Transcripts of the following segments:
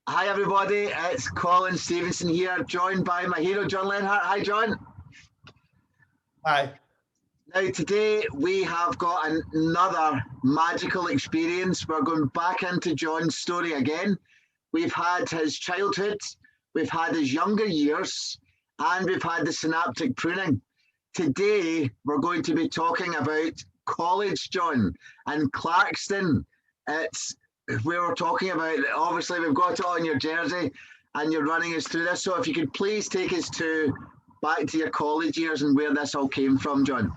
Hi everybody, it's Colin Stevenson here, joined by my hero John Lenhart. Hi John. Hi. Now today we have got another magical experience. We're going back into John's story again. We've had his childhood, we've had his younger years, and we've had the synaptic pruning. Today we're going to be talking about college, John, and Clarkston. It's we were talking about, obviously we've got it on your jersey and you're running us through this. So if you could please take us back to your college years and where this all came from, John.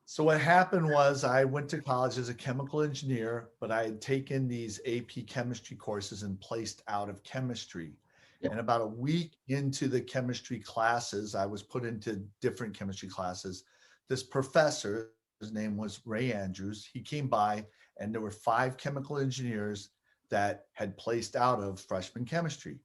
So what happened was I went to college as a chemical engineer, but I had taken these AP chemistry courses and placed out of chemistry. Yeah. And about a week into the chemistry classes, I was put into different chemistry classes. This professor, his name was Ray Andrews, he came by and there were 5 chemical engineers that had placed out of freshman chemistry.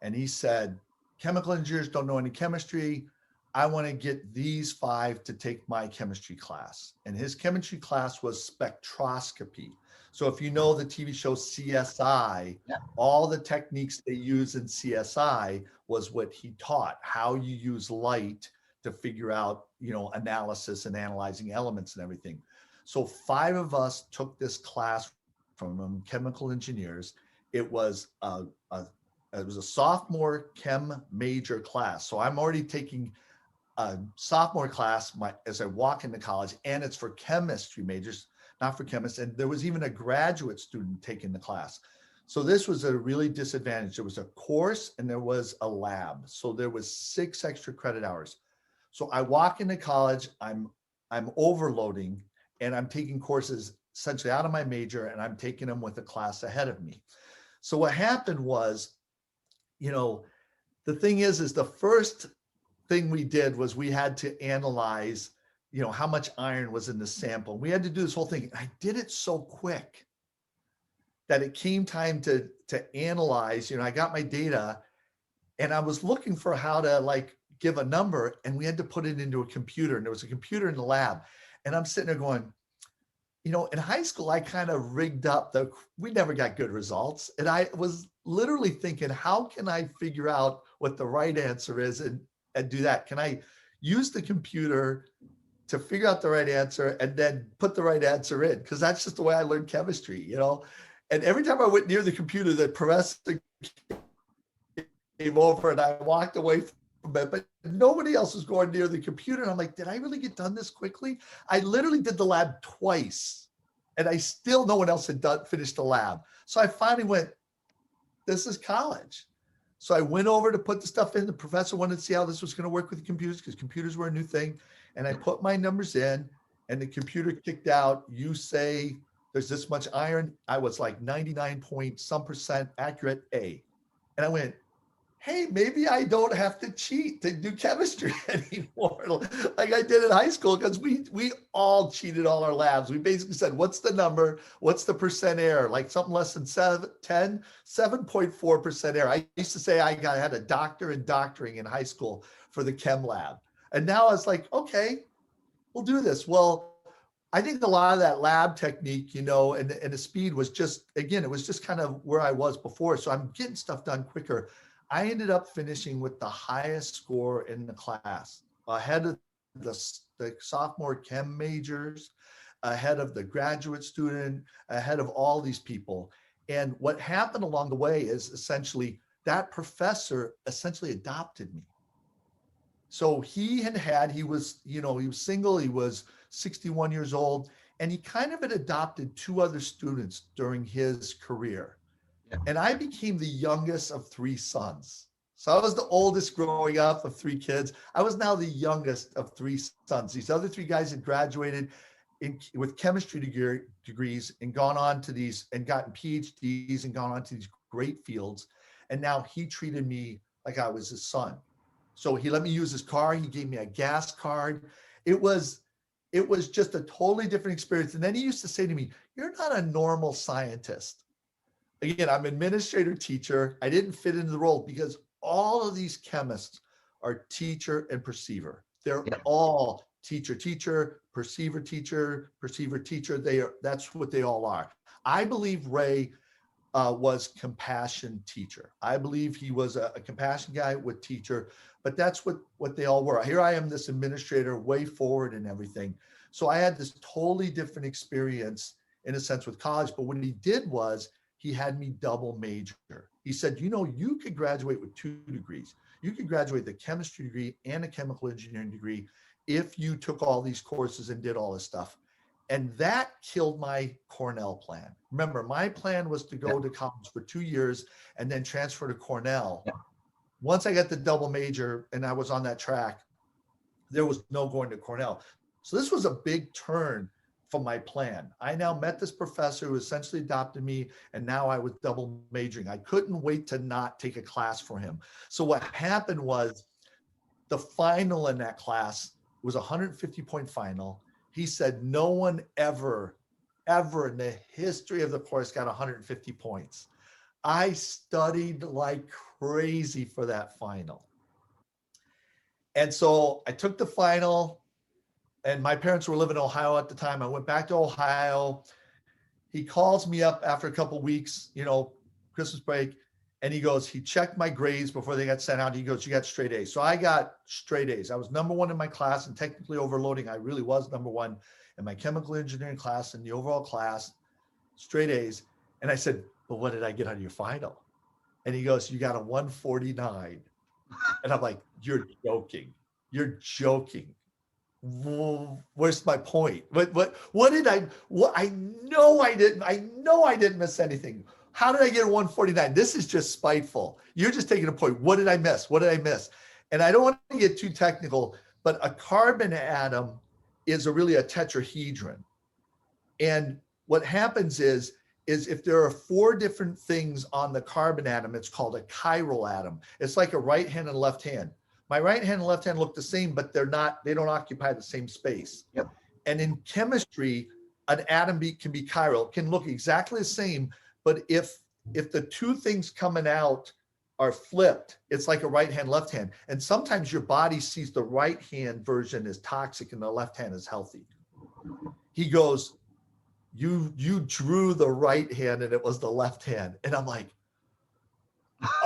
And he said, chemical engineers don't know any chemistry. I want to get these 5 to take my chemistry class. And his chemistry class was spectroscopy. So if you know the TV show CSI, Yeah. all the techniques they use in CSI was what he taught, how you use light to figure out, analysis and analyzing elements and everything. So 5 of us took this class from chemical engineers. It was a sophomore chem major class. So I'm already taking a sophomore class as I walk into college, and it's for chemistry majors, not for chemists. And there was even a graduate student taking the class. So this was a really disadvantage. There was a course and there was a lab. So there was 6 extra credit hours. So I walk into college, I'm overloading, and I'm taking courses essentially out of my major, and I'm taking them with a class ahead of me. So what happened was, the thing is the first thing we did was we had to analyze, how much iron was in the sample. We had to do this whole thing. I did it so quick that it came time to analyze. I got my data and I was looking for how to give a number, and we had to put it into a computer, and there was a computer in the lab. And I'm sitting there going, in high school, I kind of rigged up we never got good results. And I was literally thinking, how can I figure out what the right answer is and do that? Can I use the computer to figure out the right answer and then put the right answer in? Because that's just the way I learned chemistry, And every time I went near the computer, the professor came over and I walked away from it, but nobody else was going near the computer. And I'm like, did I really get done this quickly? I literally did the lab twice and no one else had finished the lab. So I finally went, this is college. So I went over to put the stuff in. The professor wanted to see how this was going to work with the computers because computers were a new thing. And I put my numbers in and the computer kicked out, you say there's this much iron. I was like 99 point some percent accurate A. And I went, hey, maybe I don't have to cheat to do chemistry anymore like I did in high school, because we all cheated all our labs. We basically said, what's the number? What's the percent error? Like something less than 7.4% error. I used to say I had a doctor in doctoring in high school for the chem lab. And now I was like, okay, we'll do this. Well, I think a lot of that lab technique, and the speed was just, again, it was just kind of where I was before. So I'm getting stuff done quicker. I ended up finishing with the highest score in the class, ahead of the sophomore chem majors, ahead of the graduate student, ahead of all these people. And what happened along the way is essentially that professor essentially adopted me. So he was single, he was 61 years old, and he kind of had adopted 2 other students during his career. And I became the youngest of 3 sons. So I was the oldest growing up of 3 kids. I was now the youngest of 3 sons. These other 3 guys had graduated with chemistry degrees and gone on to these and gotten PhDs and gone on to these great fields. And now he treated me like I was his son. So he let me use his car. He gave me a gas card. It was just a totally different experience. And then he used to say to me, you're not a normal scientist. Again, I'm administrator teacher. I didn't fit into the role because all of these chemists are teacher and perceiver. They're all teacher, perceiver teacher. That's what they all are. I believe Ray was compassion teacher. I believe he was a compassion guy with teacher, but that's what they all were. Here I am, this administrator, way forward and everything. So I had this totally different experience in a sense with college. But what he did was he had me double major. He said, you know, you could graduate with 2 degrees. You could graduate the chemistry degree and a chemical engineering degree if you took all these courses and did all this stuff. And that killed my Cornell plan. Remember, my plan was to go to college for 2 years and then transfer to Cornell. Once I got the double major and I was on that track, there was no going to Cornell. So this was a big turn from my plan. I now met this professor who essentially adopted me, and now I was double majoring. I couldn't wait to not take a class for him. So what happened was the final in that class was a 150-point final. He said no one ever in the history of the course got 150 points. I studied like crazy for that final. And so I took the final, and my parents were living in Ohio at the time. I went back to Ohio. He calls me up after a couple of weeks, you know, Christmas break, and he goes, he checked my grades before they got sent out. He goes, you got straight A's. So I got straight A's. I was number one in my class, and technically overloading, I really was number one in my chemical engineering class and the overall class, straight A's. And I said, well, what did I get on your final? And he goes, you got a 149. And I'm like, you're joking. You're joking. Where's my point? I know I didn't miss anything. How did I get a 149? This is just spiteful. You're just taking a point. What did I miss? What did I miss? And I don't want to get too technical, but a carbon atom is really a tetrahedron. And what happens is if there are 4 different things on the carbon atom, it's called a chiral atom. It's like a right hand and left hand. My right hand and left hand look the same, but they don't occupy the same space. Yep. And in chemistry, an atom can be chiral. It can look exactly the same, but if the 2 things coming out are flipped, it's like a right hand, left hand. And sometimes your body sees the right hand version as toxic and the left hand is healthy. He goes, you drew the right hand and it was the left hand. And I'm like,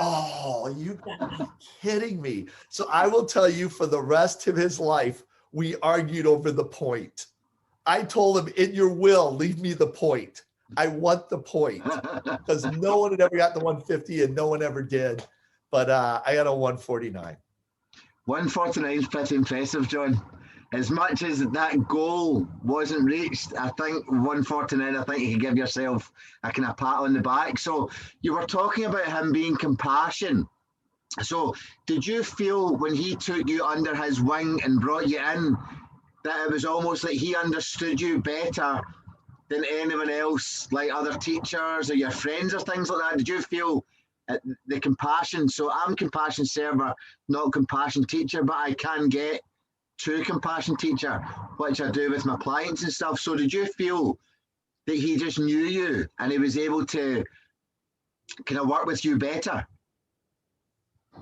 oh, you gotta be kidding me. So I will tell you, for the rest of his life, we argued over the point. I told him, in your will, leave me the point. I want the point, because no one had ever got the 150 and no one ever did. But I got a 149. 149 is pretty impressive, John. As much as that goal wasn't reached, I think 149, I think you can give yourself a kind of pat on the back. So you were talking about him being compassion. So did you feel when he took you under his wing and brought you in that it was almost like he understood you better than anyone else, like other teachers or your friends or things like that? Did you feel the compassion? So I'm compassion server, not compassion teacher, but I can get to compassion teacher, which I do with my clients and stuff. So did you feel that he just knew you and he was able to kind of work with you better?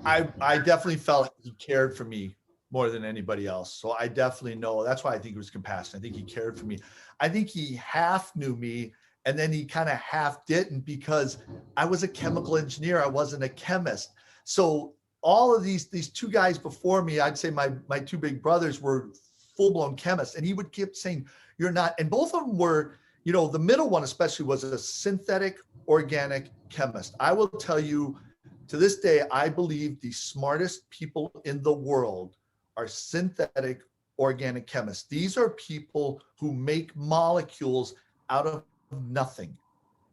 I definitely felt he cared for me more than anybody else. So I definitely know. That's why I think it was compassion. I think he cared for me. I think he half knew me, and then he kind of half didn't, because I was a chemical engineer. I wasn't a chemist. So all of these 2 guys before me, I'd say my 2 big brothers were full-blown chemists, and he would keep saying, you're not. And both of them were, you know, the middle one especially was a synthetic organic chemist. I will tell you, to this day, I believe the smartest people in the world are synthetic organic chemists. These are people who make molecules out of nothing.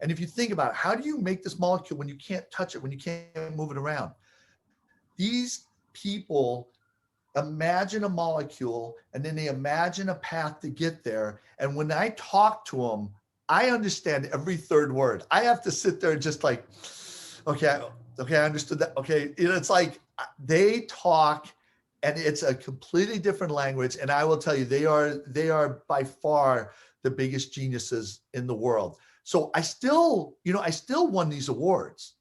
And if you think about it, how do you make this molecule when you can't touch it, when you can't move it around? These people imagine a molecule, and then they imagine a path to get there. And when I talk to them, I understand every 3rd word. I have to sit there and just like, okay, I understood that. Okay, it's like they talk, and it's a completely different language. And I will tell you, they are by far the biggest geniuses in the world. So I still won these awards.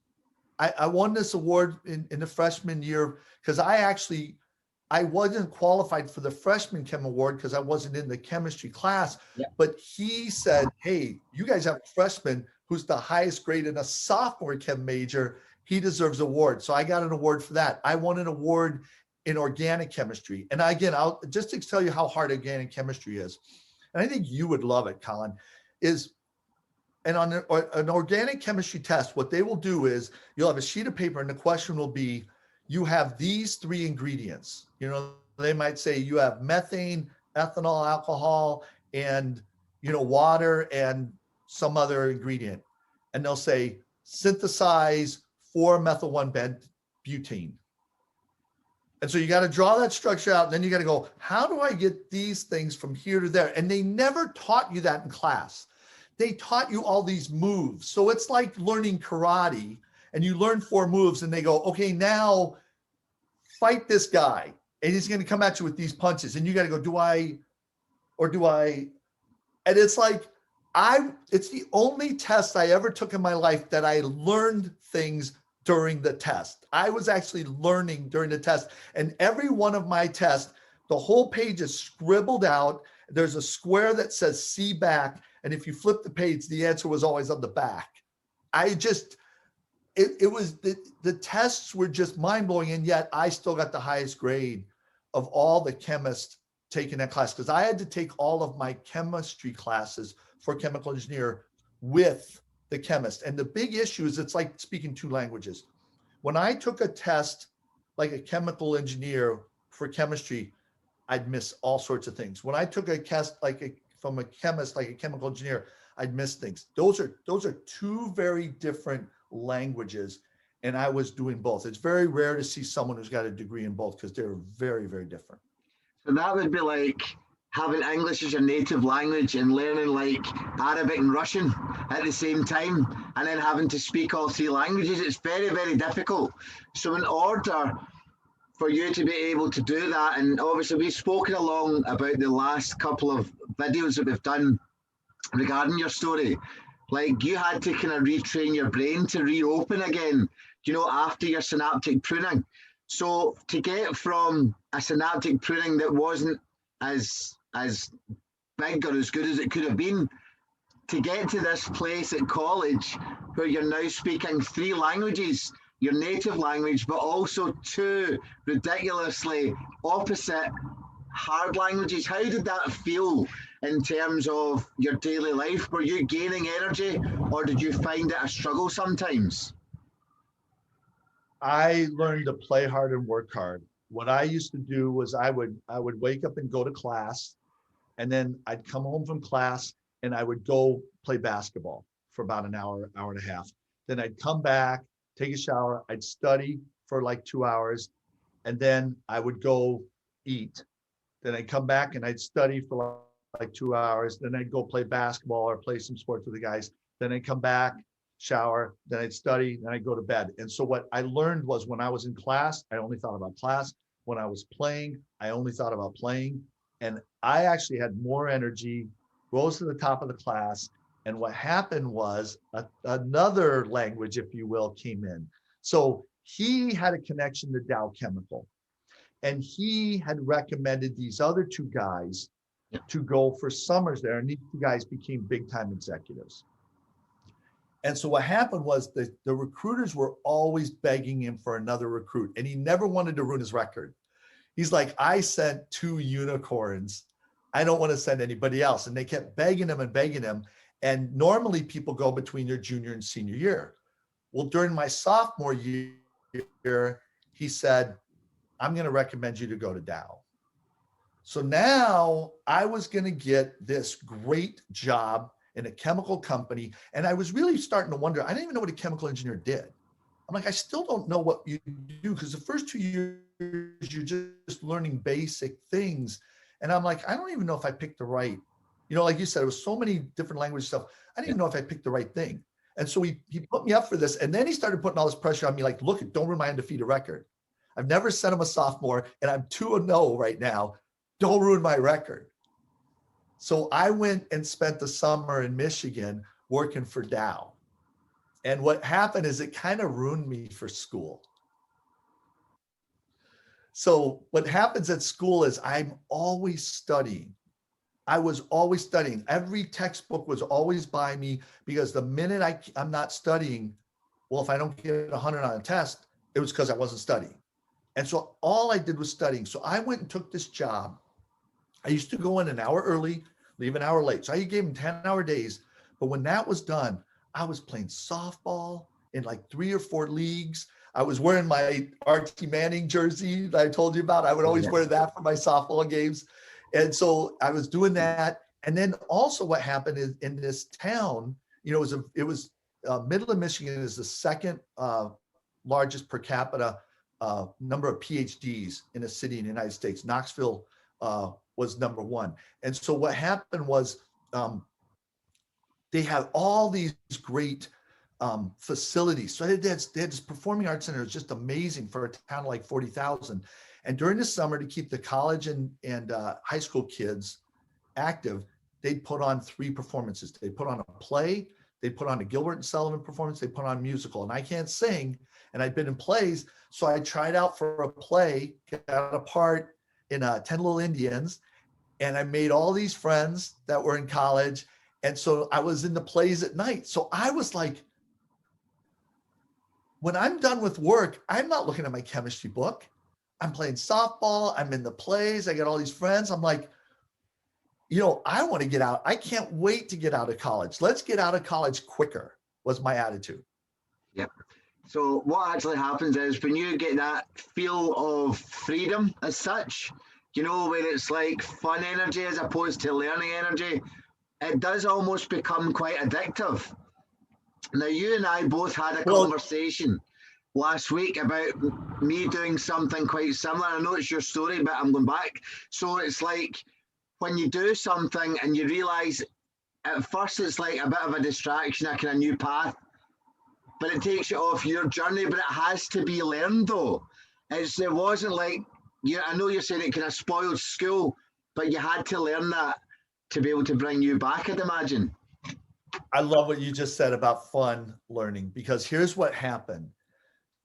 I won this award in the freshman year because I wasn't qualified for the freshman chem award because I wasn't in the chemistry class. Yeah. But he said, hey, you guys have a freshman who's the highest grade in a sophomore chem major, he deserves an award. So I got an award for that. I won an award in organic chemistry. And again, I'll just to tell you how hard organic chemistry is. And I think you would love it, Colin, is, and on an organic chemistry test, what they will do is you'll have a sheet of paper and the question will be, you have these 3 ingredients. You know, they might say you have methane, ethanol, alcohol, and, you know, water and some other ingredient. And they'll say, synthesize 4-methyl-1-butene. And so you got to draw that structure out. And then you got to go, how do I get these things from here to there? And they never taught you that in class. They taught you all these moves. So it's like learning karate, and you learn 4 moves and they go, okay, now fight this guy. And he's going to come at you with these punches. And you got to go, do I? And it's like, it's the only test I ever took in my life that I learned things during the test. I was actually learning during the test. And every one of my tests, the whole page is scribbled out. There's a square that says see back. And if you flip the page, the answer was always on the back. The tests were just mind blowing. And yet I still got the highest grade of all the chemists taking that class, because I had to take all of my chemistry classes for chemical engineer with the chemist. And the big issue is it's like speaking 2 languages. When I took a test like a chemical engineer for chemistry, I'd miss all sorts of things. When I took a test from a chemist, like a chemical engineer, I'd miss things. Those are 2 very different languages. And I was doing both. It's very rare to see someone who's got a degree in both, because they're very, very different. So that would be like having English as your native language and learning like Arabic and Russian at the same time, and then having to speak all 3 languages. It's very, very difficult. So in order for you to be able to do that, and obviously we've spoken along about the last couple of videos that we've done regarding your story, like you had to kind of retrain your brain to reopen again, you know, after your synaptic pruning. So to get from a synaptic pruning that wasn't as big or as good as it could have been, to get to this place at college where you're now speaking 3 languages, your native language, but also 2 ridiculously opposite hard languages. How did that feel in terms of your daily life? Were you gaining energy, or did you find it a struggle sometimes? I learned to play hard and work hard. What I used to do was I would wake up and go to class, and then I'd come home from class and I would go play basketball for about an hour, hour and a half. Then I'd come back, take a shower, I'd study for like 2 hours, and then I would go eat. Then I'd come back and I'd study for like 2 hours. Then I'd go play basketball or play some sports with the guys. Then I'd come back, shower, then I'd study, then I'd go to bed. And so what I learned was, when I was in class, I only thought about class. When I was playing, I only thought about playing. And I actually had more energy, rose to the top of the class. And what happened was another language, if you will, came in. So he had a connection to Dow Chemical, and he had recommended these other 2 guys to go for summers there. And these 2 guys became big time executives. And so what happened was the recruiters were always begging him for another recruit, and he never wanted to ruin his record. He's like, I sent 2 unicorns. I don't want to send anybody else. And they kept begging him and begging him. And normally people go between their junior and senior year. Well, during my sophomore year, he said, I'm going to recommend you to go to Dow. So now I was going to get this great job in a chemical company. And I was really starting to wonder, I didn't even know what a chemical engineer did. I'm like, I still don't know what you do, because the first 2 years you're just learning basic things. And I'm like, I don't even know if I picked the right, like you said, it was so many different language stuff. I didn't even know if I picked the right thing. And so he put me up for this. And then he started putting all this pressure on me, like, look, don't ruin my undefeated record. I've never sent him a sophomore, and I'm 2-0 right now. Don't ruin my record. So I went and spent the summer in Michigan working for Dow. And what happened is it kind of ruined me for school. So what happens at school is I'm always studying. I was always studying. Every textbook was always by me, because the minute I'm not studying, well, if I don't get 100 on a test, it was because I wasn't studying. And so all I did was studying. So I went and took this job. I used to go in an hour early, leave an hour late. So I gave them 10-hour days. But when that was done, I was playing softball in like 3 or 4 leagues. I was wearing my Archie Manning jersey that I told you about. I would always wear that for my softball games. And so I was doing that. And then also what happened is, in this town, Midland, Michigan is the second largest per capita number of PhDs in a city in the United States. Knoxville was number 1. And so what happened was, they had all these great facilities. So they had this performing arts center. It was just amazing for a town like 40,000. And during the summer, to keep the college and high school kids active, they'd put on 3 performances. They put on a play, they put on a Gilbert and Sullivan performance, they put on a musical. And I can't sing, and I'd been in plays, so I tried out for a play, got a part in 10 Little Indians, and I made all these friends that were in college. And so I was in the plays at night. So I was like, when I'm done with work, I'm not looking at my chemistry book. I'm playing softball. I'm in the plays. I got all these friends. I'm like, I want to get out. I can't wait to get out of college. Let's get out of college quicker, was my attitude. Yep. So what actually happens is, when you get that feel of freedom as such, where it's like fun energy as opposed to learning energy, it does almost become quite addictive. Now, you and I both had a conversation last week about me doing something quite similar. I know it's your story, but I'm going back. So it's like, when you do something and you realize at first it's like a bit of a distraction, a kind of new path, but it takes you off your journey. But it has to be learned, though. It wasn't like, I know you're saying it kind of spoiled school, but you had to learn that to be able to bring you back, I'd imagine. I love what you just said about fun learning, because here's what happened.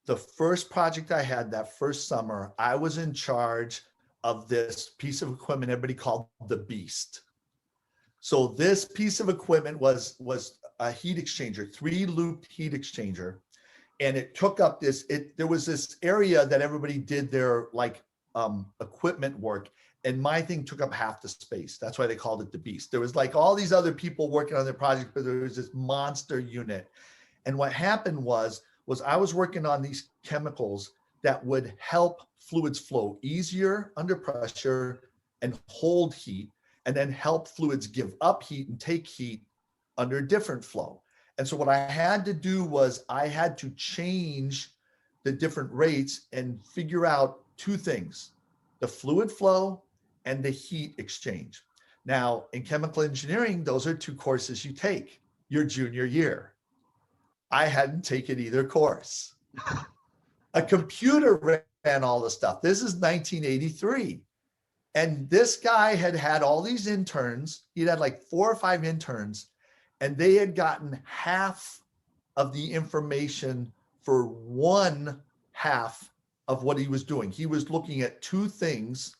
The first project I had that first summer, I was in charge of this piece of equipment everybody called the Beast. So this piece of equipment was a heat exchanger, 3-looped heat exchanger. And it took up there was this area that everybody did their equipment work. And my thing took up half the space. That's why they called it the Beast. There was like all these other people working on their project, but there was this monster unit. And what happened was I was working on these chemicals that would help fluids flow easier under pressure and hold heat, and then help fluids give up heat and take heat under a different flow. And so what I had to do was I had to change the different rates and figure out 2 things: the fluid flow and the heat exchange. Now, in chemical engineering, those are 2 courses you take your junior year. I hadn't taken either course. A computer ran all the stuff. This is 1983. And this guy had all these interns. He'd had like 4 or 5 interns, and they had gotten half of the information for 1/2 of what he was doing. He was looking at 2 things,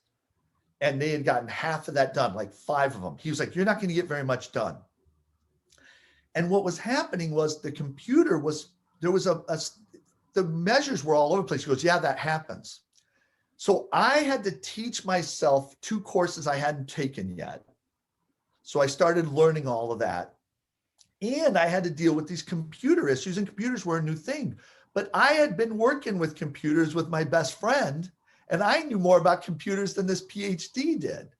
and they had gotten half of that done, like 5 of them. He was like, you're not going to get very much done. And what was happening was the computer the measures were all over the place. He goes, yeah, that happens. So I had to teach myself 2 courses I hadn't taken yet. So I started learning all of that. And I had to deal with these computer issues, and computers were a new thing. But I had been working with computers with my best friend, and I knew more about computers than this PhD did.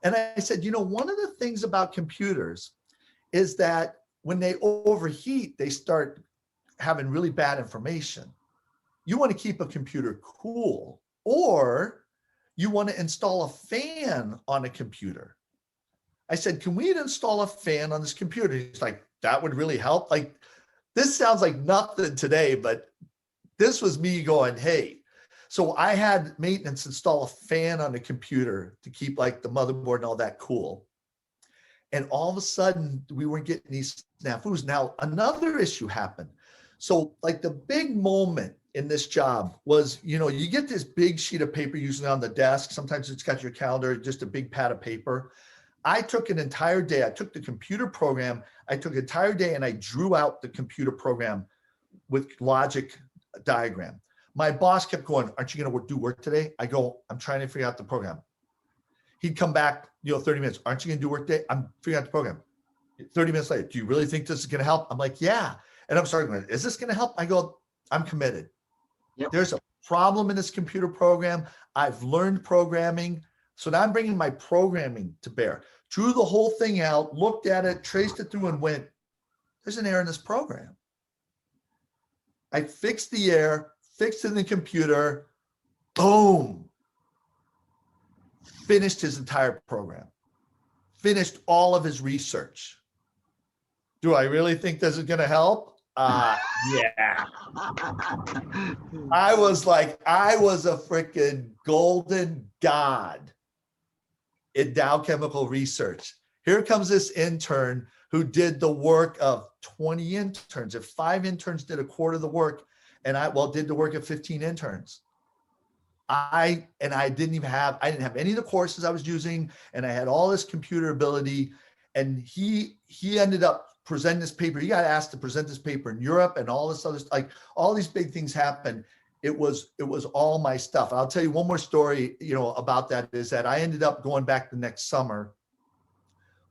And I said, one of the things about computers is that when they overheat, they start having really bad information. You want to keep a computer cool, or you want to install a fan on a computer. I said, can we install a fan on this computer? He's like, that would really help. Like, this sounds like nothing today, but this was me going, hey. So I had maintenance install a fan on the computer to keep like the motherboard and all that cool. And all of a sudden we weren't getting these snafus. Now another issue happened. So like the big moment in this job was, you get this big sheet of paper usually on the desk. Sometimes it's got your calendar, just a big pad of paper. I took an entire day. I took the computer program. I took an entire day and I drew out the computer program with logic diagram. My boss kept going, aren't you going to do work today? I go, I'm trying to figure out the program. He'd come back, 30 minutes. Aren't you going to do work today? I'm figuring out the program. 30 minutes later, do you really think this is going to help? I'm like, yeah. And I'm starting going, is this going to help? I go, I'm committed. Yep. There's a problem in this computer program. I've learned programming. So now I'm bringing my programming to bear. Drew the whole thing out, looked at it, traced it through and went, there's an error in this program. I fixed the error, fixed it in the computer, boom. Finished his entire program. Finished all of his research. Do I really think this is going to help? Yeah. I was a freaking golden god in Dow Chemical Research. Here comes this intern who did the work of 20 interns. If 5 interns did a quarter of the work, and I did the work of 15 interns. I didn't have any of the courses I was using, and I had all this computer ability. And he ended up presenting this paper. He got asked to present this paper in Europe, and all this other, like all these big things happened. It was all my stuff. I'll tell you one more story, about that, is that I ended up going back the next summer,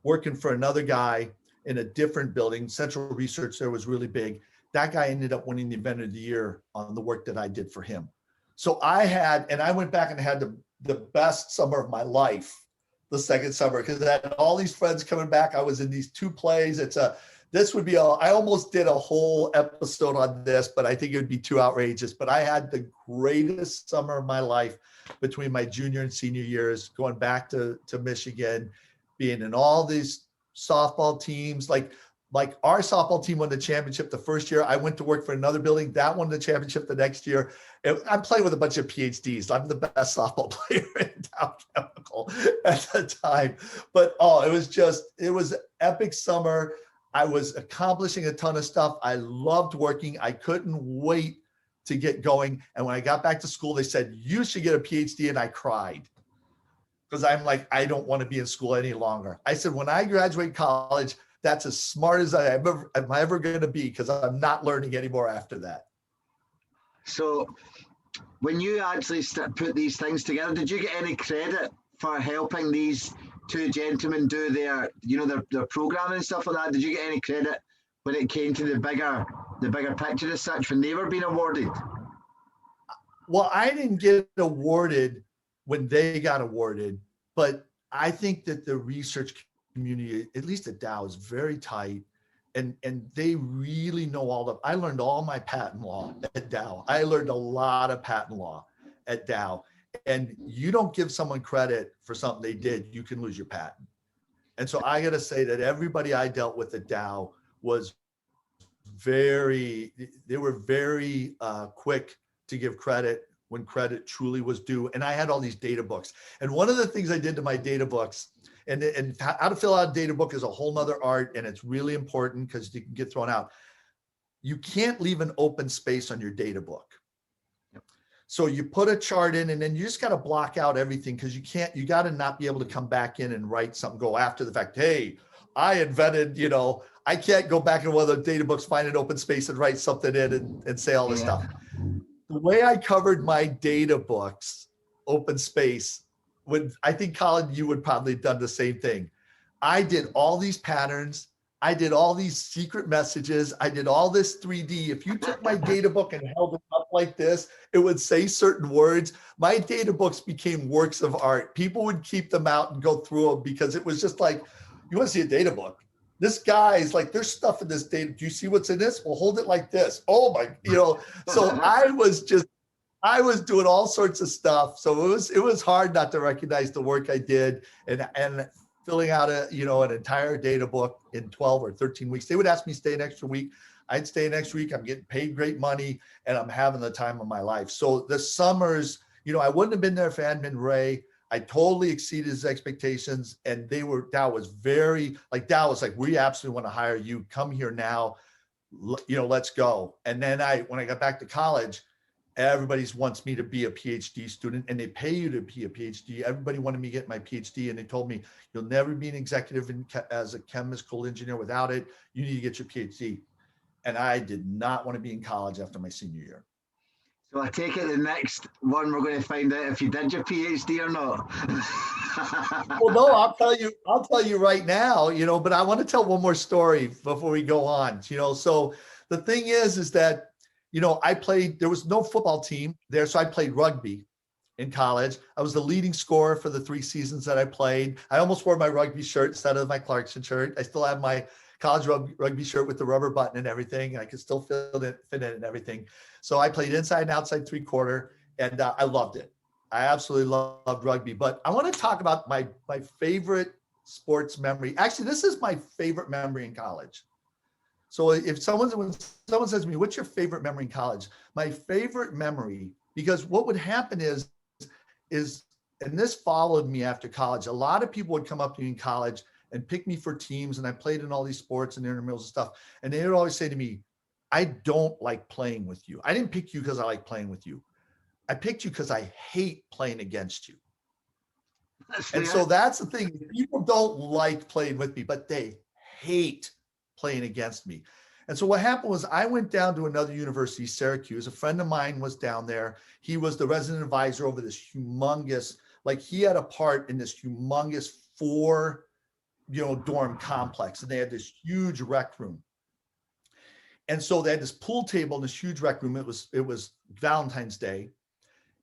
working for another guy in a different building. Central Research there was really big. That guy ended up winning the event of the year on the work that I did for him. So I went back and had the best summer of my life the second summer, because I had all these friends coming back. I was in these 2 plays. I almost did a whole episode on this, but I think it would be too outrageous. But I had the greatest summer of my life between my junior and senior years, going back to Michigan, being in all these softball teams. Like our softball team won the championship the first year. I went to work for another building that won the championship the next year. I'm playing with a bunch of PhDs. I'm the best softball player in Dow Chemical at the time. But it was epic summer. I was accomplishing a ton of stuff. I loved working. I couldn't wait to get going. And when I got back to school, they said, you should get a PhD. And I cried, because I'm like, I don't want to be in school any longer. I said, when I graduate college, that's as smart as I'm ever going to be, because I'm not learning anymore after that. So when you actually put these things together, did you get any credit for helping these 2 gentlemen do their programming and stuff like that? Did you get any credit when it came to the bigger picture as such, when they were being awarded? Well, I didn't get awarded when they got awarded, but I think that the research community, at least at Dow, is very tight, and they really know I learned all my patent law at Dow. I learned a lot of patent law at Dow, and you don't give someone credit for something they did, you can lose your patent. And so I got to say that everybody I dealt with at Dow was very quick to give credit when credit truly was due. And I had all these data books. And one of the things I did to my data books, and how to fill out a data book is a whole nother art, and it's really important because you can get thrown out. You can't leave an open space on your data book. Yep. So you put a chart in, and then you just got to block out everything, because you got to not be able to come back in and write something, go after the fact, hey, I invented, I can't go back in one of the data books, find an open space and write something in and say all this stuff. The way I covered my data books, open space, I think, Colin, you would probably have done the same thing. I did all these patterns. I did all these secret messages. I did all this 3D. If you took my data book and held it up like this, it would say certain words. My data books became works of art. People would keep them out and go through them, because it was just like, you want to see a data book? This guy is like, there's stuff in this data. Do you see what's in this? Well, hold it like this. Oh my, so I was doing all sorts of stuff. So it was hard not to recognize the work I did, and filling out an entire data book in 12 or 13 weeks. They would ask me to stay an extra week. I'd stay an extra week. I'm getting paid great money, and I'm having the time of my life. So the summers, I wouldn't have been there if I hadn't been Ray. I totally exceeded his expectations, and Dow was like, we absolutely want to hire you. Come here now, let's go. And then when I got back to college, everybody wants me to be a PhD student, and they pay you to be a PhD. Everybody wanted me to get my PhD, and they told me, you'll never be an executive as a chemical engineer without it. You need to get your PhD. And I did not want to be in college after my senior year. So I take it the next one we're going to find out if you did your PhD or not. Well, no, I'll tell you right now, but I want to tell one more story before we go on, so the thing is that, there was no football team there. So I played rugby in college. I was the leading scorer for the 3 seasons that I played. I almost wore my rugby shirt instead of my Clarkson shirt. I still have my college rugby shirt with the rubber button and everything. I could still fit in and everything. So I played inside and outside 3-quarter, and I loved it. I absolutely loved rugby. But I want to talk about my favorite sports memory. Actually, this is my favorite memory in college. So when someone says to me, what's your favorite memory in college? My favorite memory, because what would happen is, and this followed me after college, a lot of people would come up to me in college and pick me for teams, and I played in all these sports and intramurals and stuff. And they would always say to me, I don't like playing with you. I didn't pick you because I like playing with you. I picked you because I hate playing against you. And so that's the thing. People don't like playing with me, but they hate playing against me. And so what happened was I went down to another university, Syracuse. A friend of mine was down there. He was the resident advisor over this humongous, he had a part in this humongous 4 dorm complex, and they had this huge rec room. And so they had this pool table in this huge rec room. It was Valentine's Day.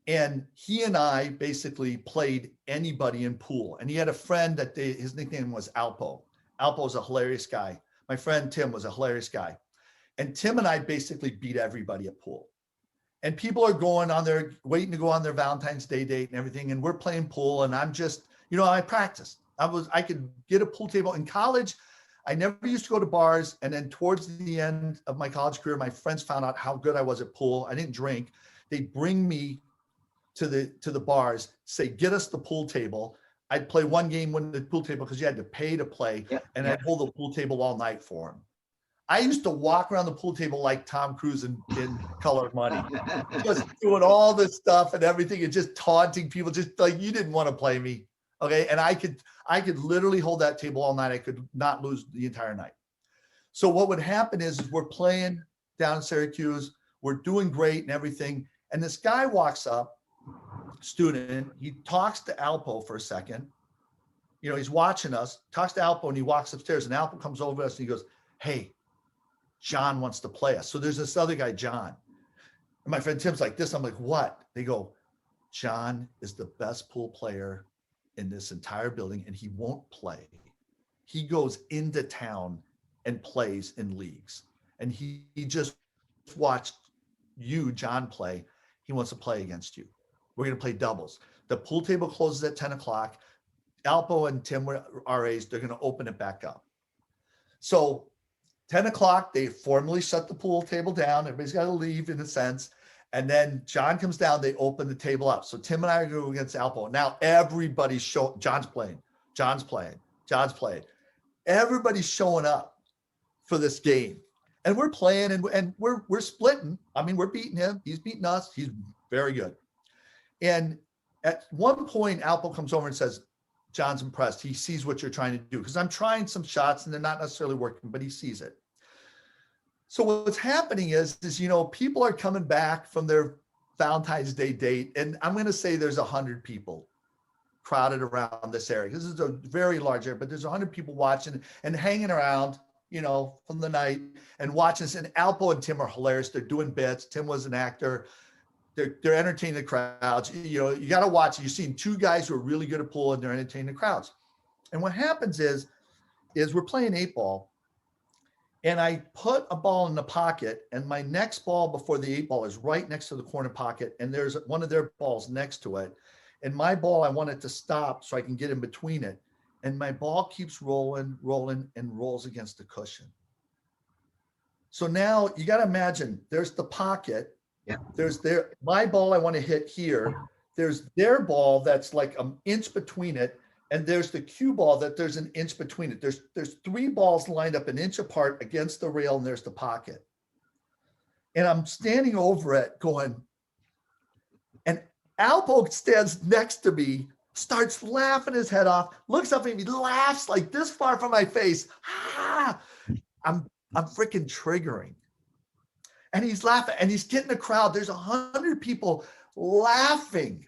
And he and I basically played anybody in pool. And he had a friend that his nickname was Alpo. Alpo was a hilarious guy. My friend Tim was a hilarious guy. And Tim and I basically beat everybody at pool. And people are waiting to go on their Valentine's Day date and everything. And we're playing pool. And I'm just, I practiced. I could get a pool table. In college, I never used to go to bars. And then towards the end of my college career, my friends found out how good I was at pool. I didn't drink. They'd bring me to the bars, say, get us the pool table. I'd play one game with the pool table because you had to pay to play. I'd hold the pool table all night for them. I used to walk around the pool table like Tom Cruise in Color of Money, just doing all this stuff and everything and just taunting people, just like, you didn't want to play me. Okay. And I could literally hold that table all night. I could not lose the entire night. So what would happen is we're playing down in Syracuse. We're doing great and everything. And this guy walks up, student, he talks to Alpo for a second. He's watching us, talks to Alpo, and he walks upstairs, and Alpo comes over to us and he goes, hey, John wants to play us. So there's this other guy, John. And my friend Tim's like this. I'm like, what? They go, John is the best pool player in this entire building, and he won't play. He goes into town and plays in leagues. And he just watched you, John, play. He wants to play against you. We're going to play doubles. The pool table closes at 10 o'clock. Alpo and Tim were RAs. They're going to open it back up. So 10 o'clock, they formally shut the pool table down. Everybody's got to leave in a sense. And then John comes down. They open the table up. So Tim and I are going against Alpo. Now everybody's John's playing. Everybody's showing up for this game. And we're playing and we're splitting. I mean, we're beating him. He's beating us. He's very good. And at one point, Alpo comes over and says, John's impressed. He sees what you're trying to do. Because I'm trying some shots and they're not necessarily working, but he sees it. So what's happening is people are coming back from their Valentine's Day date. And I'm going to say there's 100 people crowded around this area. This is a very large area, but there's 100 people watching and hanging around, from the night and watching this. And Alpo and Tim are hilarious. They're doing bits. Tim was an actor. They're entertaining the crowds. You got to watch it. You're seeing 2 guys who are really good at pool and they're entertaining the crowds. And what happens is we're playing 8-ball, and I put a ball in the pocket, and my next ball before the 8-ball is right next to the corner pocket, and there's one of their balls next to it. And my ball, I want it to stop so I can get in between it. And my ball keeps rolling, and rolls against the cushion. So now you got to imagine there's the pocket. Yeah. There's my ball I want to hit here. There's their ball that's like an inch between it. And there's the cue ball that there's an inch between it. There's 3 balls lined up an inch apart against the rail, and there's the pocket. And I'm standing over it going, And Alpo stands next to me, starts laughing his head off, looks up at me, laughs like this far from my face. Ah, I'm freaking triggering. And he's laughing and he's getting a crowd. There's 100 people laughing.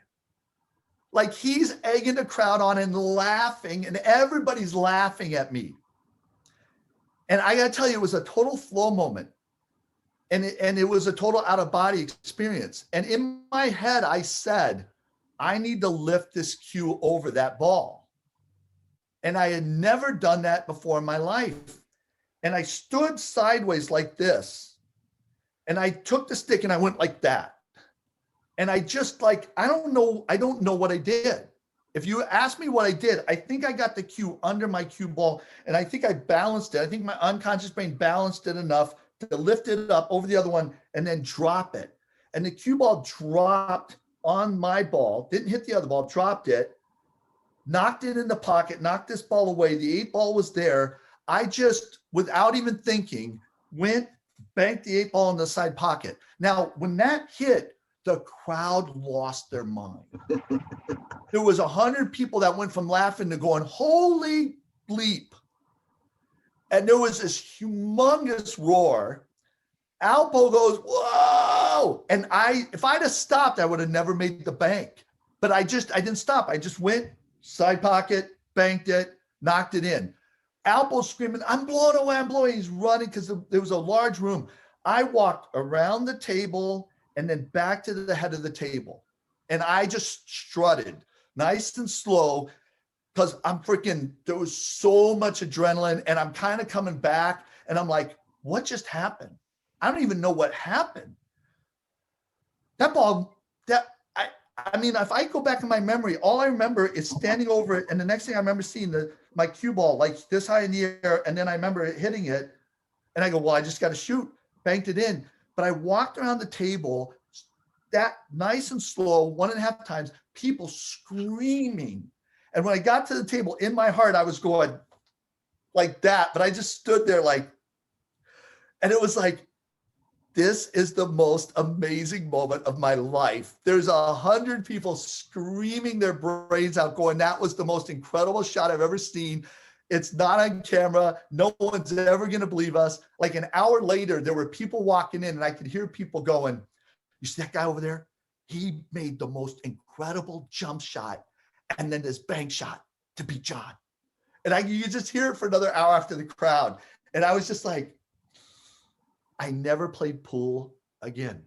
Like he's egging the crowd on and laughing, and everybody's laughing at me. And I gotta tell you, it was a total flow moment. And it was a total out of body experience. And in my head, I said, I need to lift this cue over that ball. And I had never done that before in my life. And I stood sideways like this. And I took the stick and I went like that. And I just like, I don't know what I did. If you ask me what I did, I think I got the cue under my cue ball and I think I balanced it. I think my unconscious brain balanced it enough to lift it up over the other one and then drop it. And the cue ball dropped on my ball, didn't hit the other ball, dropped it, knocked it in the pocket, knocked this ball away. The 8 ball was there. I just, without even thinking, went, banked the 8 ball in the side pocket. Now, when that hit, the crowd lost their mind. There was 100 people that went from laughing to going, holy bleep. And there was this humongous roar. Alpo goes, whoa. And if I'd have stopped, I would have never made the bank. But I didn't stop. I just went side pocket, banked it, knocked it in. Alpo's screaming, I'm blown away, I'm blowing. He's running because there was a large room. I walked around the table and then back to the head of the table. And I just strutted nice and slow because there was so much adrenaline and I'm kind of coming back and I'm like, what just happened? I don't even know what happened. That ball, I mean, if I go back in my memory, all I remember is standing over it. And the next thing I remember seeing my cue ball like this high in the air. And then I remember it hitting it. And I go, well, I just got to shoot, banked it in. But I walked around the table that nice and slow, 1.5 times, people screaming. And when I got to the table, in my heart, I was going like that. But I just stood there like, and it was like, this is the most amazing moment of my life. There's 100 people screaming their brains out going, that was the most incredible shot I've ever seen. It's not on camera. No one's ever going to believe us. Like an hour later, there were people walking in and I could hear people going, you see that guy over there? He made the most incredible jump shot and then this bank shot to beat John. And you just hear it for another hour after the crowd. And I was just like, I never played pool again.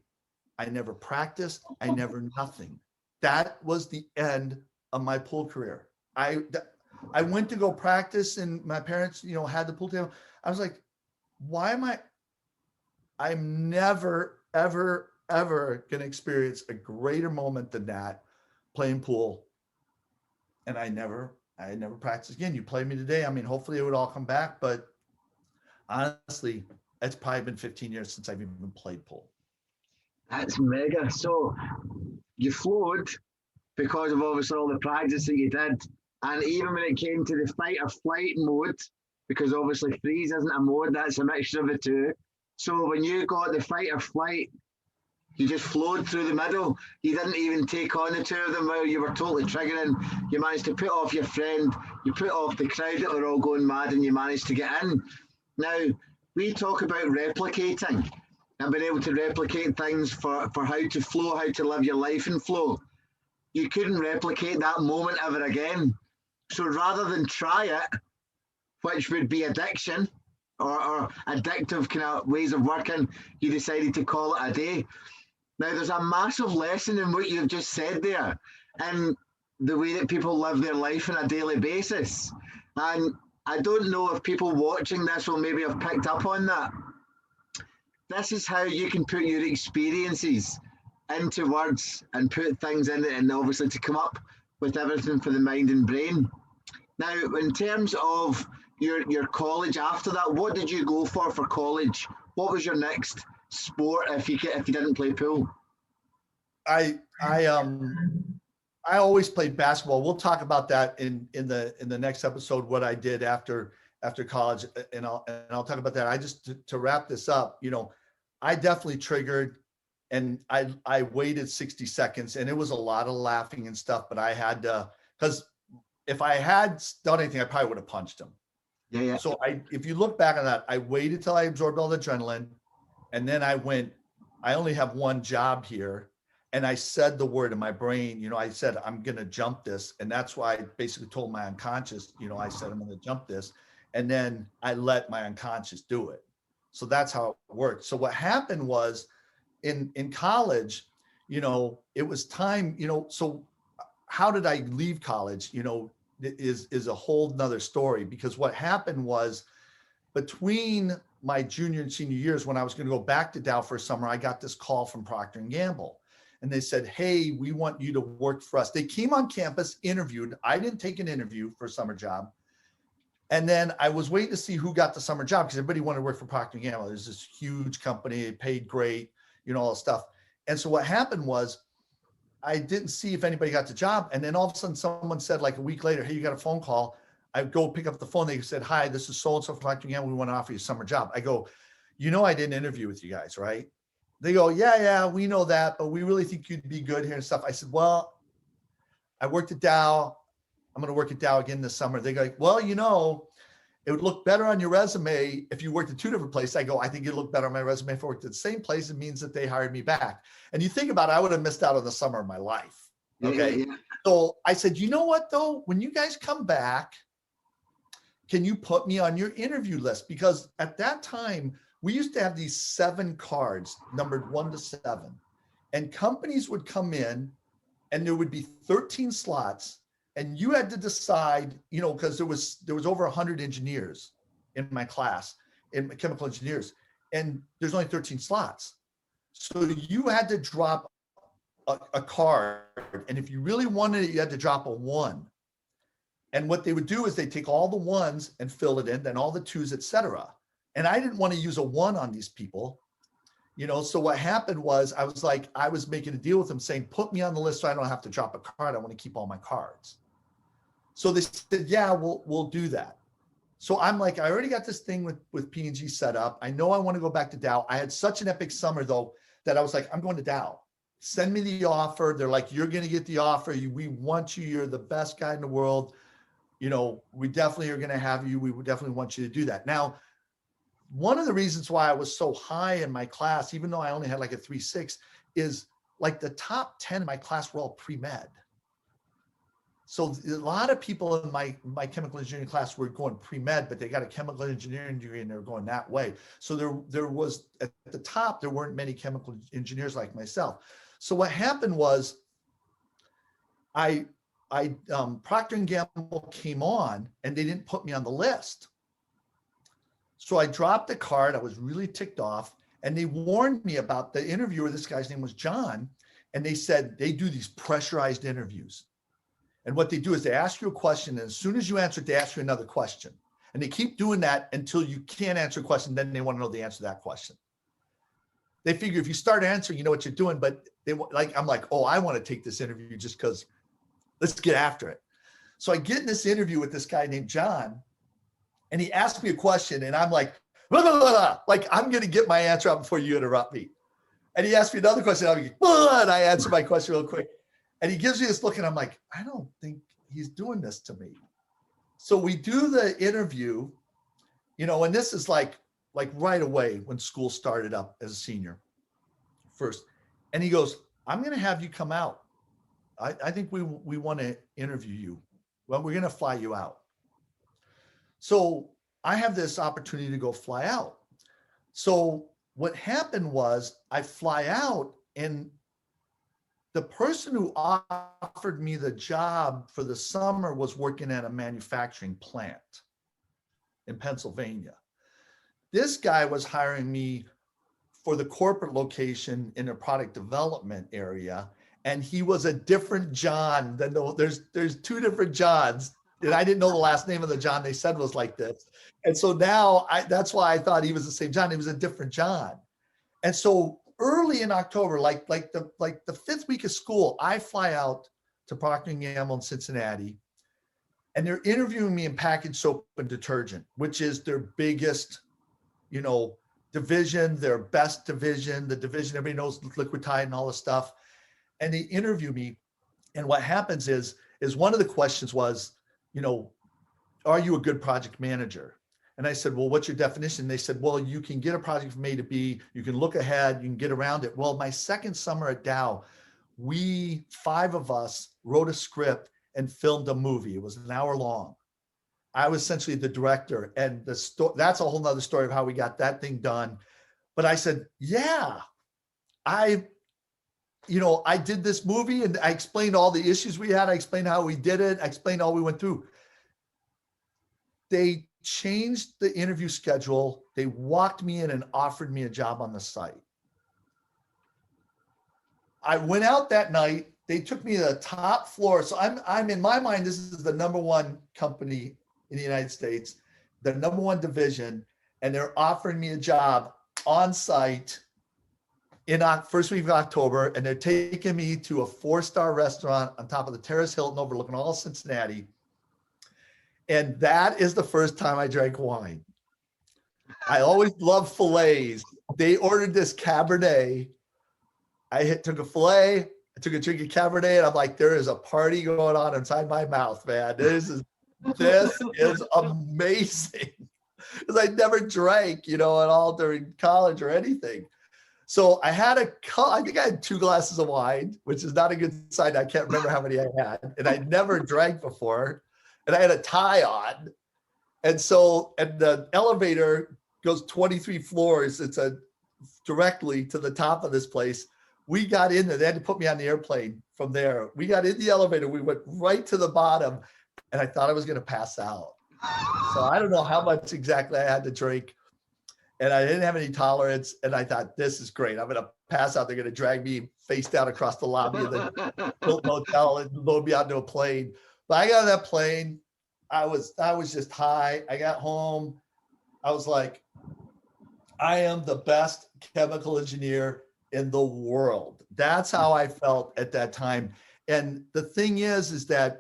I never practiced. I never nothing. That was the end of my pool career. I went to go practice and my parents, had the pool table. I was like, I'm never, ever, ever going to experience a greater moment than that playing pool. And I never practiced again. You play me today. I mean, hopefully it would all come back, but honestly, it's probably been 15 years since I've even played pool. That's mega. So you flowed because of obviously all the practice that you did. And even when it came to the fight or flight mode, because obviously freeze isn't a mode, that's a mixture of the two. So when you got the fight or flight, you just flowed through the middle. You didn't even take on the two of them while you were totally triggering. You managed to put off your friend, you put off the crowd that were all going mad, and you managed to get in. Now, we talk about replicating and being able to replicate things for how to flow, how to live your life in flow. You couldn't replicate that moment ever again. So rather than try it, which would be addiction or addictive kind of ways of working, you decided to call it a day. Now, there's a massive lesson in what you've just said there and the way that people live their life on a daily basis. And I don't know if people watching this will maybe have picked up on that. This is how you can put your experiences into words and put things in it, and obviously to come up with everything for the mind and brain. Now, in terms of your college after that, what did you go for college? What was your next sport if you didn't play pool? I always played basketball. We'll talk about that in the next episode, what I did after college, and I'll talk about that. I just to wrap this up, I definitely triggered, and I waited 60 seconds, and it was a lot of laughing and stuff, but I had to, because if I had done anything, I probably would have punched him. Yeah, yeah. So if you look back on that, I waited till I absorbed all the adrenaline, and then I went, I only have one job here. And I said the word in my brain, you know, I said, I'm going to jump this. And that's why I basically told my unconscious, you know, I said, I'm going to jump this. And then I let my unconscious do it. So that's how it worked. So what happened was in college, you know, it was time, you know, so how did I leave college, you know, is a whole nother story, because what happened was between my junior and senior years, when I was going to go back to Dow for a summer, I got this call from Procter & Gamble. And they said, hey, we want you to work for us. They came on campus, interviewed. I didn't take an interview for a summer job. And then I was waiting to see who got the summer job, because everybody wanted to work for Procter & Gamble. There's this huge company, it paid great, you know, all the stuff. And so what happened was I didn't see if anybody got the job. And then all of a sudden someone said like a week later, hey, you got a phone call. I go pick up the phone. They said, hi, this is so-and-so from Procter & Gamble. We want to offer you a summer job. I go, you know, I did an interview with you guys, right? They go, yeah, we know that, but we really think you'd be good here and stuff. I said, well, I worked at Dow. I'm going to work at Dow again this summer. They go, well, you know, it would look better on your resume if you worked at 2 different places. I go, I think it'd look better on my resume if I worked at the same place. It means that they hired me back. And you think about it, I would have missed out on the summer of my life. Okay. Yeah. So I said, you know what though, when you guys come back, can you put me on your interview list? Because at that time, we used to have these 7 cards numbered 1 to 7, and companies would come in and there would be 13 slots, and you had to decide, you know, because there was over 100 engineers in my class, in chemical engineers, and there's only 13 slots. So you had to drop a card, and if you really wanted it, you had to drop a 1. And what they would do is they take all the 1s and fill it in, then all the 2s, etc. And I didn't want to use a 1 on these people, you know. So what happened was I was making a deal with them saying, put me on the list so I don't have to drop a card. I want to keep all my cards. So they said, yeah, we'll do that. So I'm like, I already got this thing with P&G set up. I know I want to go back to Dow. I had such an epic summer though, that I was like, I'm going to Dow. Send me the offer. They're like, you're going to get the offer. We want you. You're the best guy in the world. You know, we definitely are going to have you. We would definitely want you to do that. Now, one of the reasons why I was so high in my class, even though I only had like a 3.6, is like the top 10 in my class were all pre-med. So a lot of people in my chemical engineering class were going pre-med, but they got a chemical engineering degree and they were going that way. So there was, at the top, there weren't many chemical engineers like myself. So what happened was Procter & Gamble came on and they didn't put me on the list. So I dropped the card. I was really ticked off, and they warned me about the interviewer. This guy's name was John. And they said they do these pressurized interviews. And what they do is they ask you a question, and as soon as you answer it, they ask you another question. And they keep doing that until you can't answer a question. Then they want to know the answer to that question. They figure if you start answering, you know what you're doing. But I'm like, oh, I want to take this interview just because let's get after it. So I get in this interview with this guy named John, and he asked me a question, and I'm like, blah, blah, blah, blah. Like I'm going to get my answer out before you interrupt me. And he asked me another question, I'm like, blah, and I answer my question real quick. And he gives me this look, and I'm like, I don't think he's doing this to me. So we do the interview, you know, and this is like right away when school started up as a senior first. And he goes, I'm going to have you come out. I think we want to interview you. Well, we're going to fly you out. So I have this opportunity to go fly out. So what happened was I fly out, and the person who offered me the job for the summer was working at a manufacturing plant in Pennsylvania. This guy was hiring me for the corporate location in a product development area. And he was a different John than there's 2 different Johns. And I didn't know the last name of the John they said was like this. And so now that's why I thought he was the same John. He was a different John. And so early in October, like the 5th week of school, I fly out to Procter & Gamble in Cincinnati, and they're interviewing me in packaged soap and detergent, which is their biggest, you know, division, their best division, the division everybody knows, Liquidtide and all this stuff. And they interview me. And what happens is one of the questions was, you know, are you a good project manager? And I said, well, what's your definition? They said, well, you can get a project from A to B. You can look ahead, you can get around it. Well, my second summer at Dow, we, 5 of us, wrote a script and filmed a movie. It was an hour long. I was essentially the director, and that's a whole nother story of how we got that thing done. But I said, yeah, I did this movie, and I explained all the issues we had. I explained how we did it. I explained all we went through. They changed the interview schedule. They walked me in and offered me a job on the site. I went out that night. They took me to the top floor. So I'm in my mind, this is the #1 company in the United States, the #1 division, and they're offering me a job on site in first week of October, and they're taking me to a 4-star restaurant on top of the Terrace Hilton overlooking all Cincinnati. And that is the first time I drank wine. I always loved fillets. They ordered this Cabernet. I took a fillet, I took a drink of Cabernet, and I'm like, there is a party going on inside my mouth, man. This is amazing. Because I never drank, at all during college or anything. So I think I had 2 glasses of wine, which is not a good sign. I can't remember how many I had. And I never drank before. And I had a tie on. And the elevator goes 23 floors. It's directly to the top of this place. We got in there. They had to put me on the airplane from there. We got in the elevator. We went right to the bottom, and I thought I was going to pass out. So I don't know how much exactly I had to drink, and I didn't have any tolerance. And I thought, this is great. I'm going to pass out. They're going to drag me face down across the lobby of the Hilton Hotel and load me onto a plane. But I got on that plane. I was just high. I got home. I was like, I am the best chemical engineer in the world. That's how I felt at that time. And the thing is that,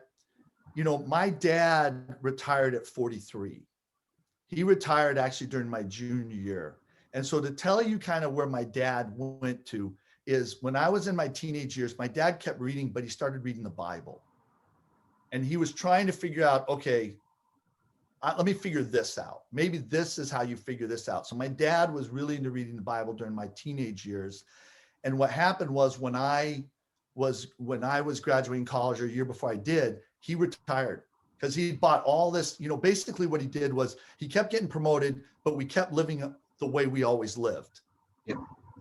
my dad retired at 43. He retired actually during my junior year. And so to tell you kind of where my dad went to is when I was in my teenage years, my dad kept reading, but he started reading the Bible. And he was trying to figure out, okay, let me figure this out. Maybe this is how you figure this out. So my dad was really into reading the Bible during my teenage years. And what happened was when I was graduating college, or a year before I did, he retired because he bought all this, basically what he did was he kept getting promoted, but we kept living the way we always lived. Yep.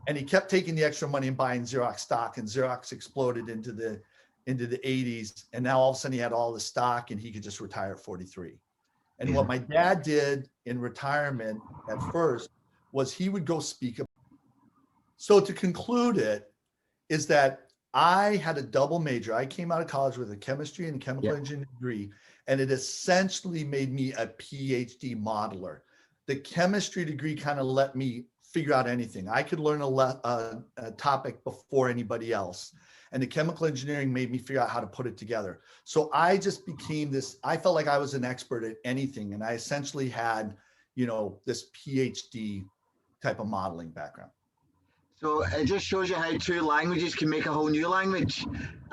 And he kept taking the extra money and buying Xerox stock, and Xerox exploded into the 80s. And now all of a sudden he had all the stock and he could just retire at 43. And what my dad did in retirement at first was he would go speak. So to conclude it is that I had a double major. I came out of college with a chemistry and chemical engineering degree, and it essentially made me a PhD modeler. The chemistry degree kind of let me figure out anything. I could learn a topic before anybody else. And the chemical engineering made me figure out how to put it together. So I just became I felt like I was an expert at anything. And I essentially had, this PhD type of modeling background. So it just shows you how 2 languages can make a whole new language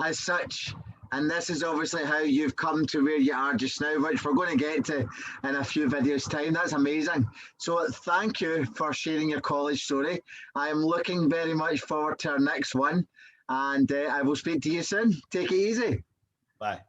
as such. And this is obviously how you've come to where you are just now, which we're going to get to in a few videos time. That's amazing. So thank you for sharing your college story. I am looking very much forward to our next one. And I will speak to you soon. Take it easy. Bye.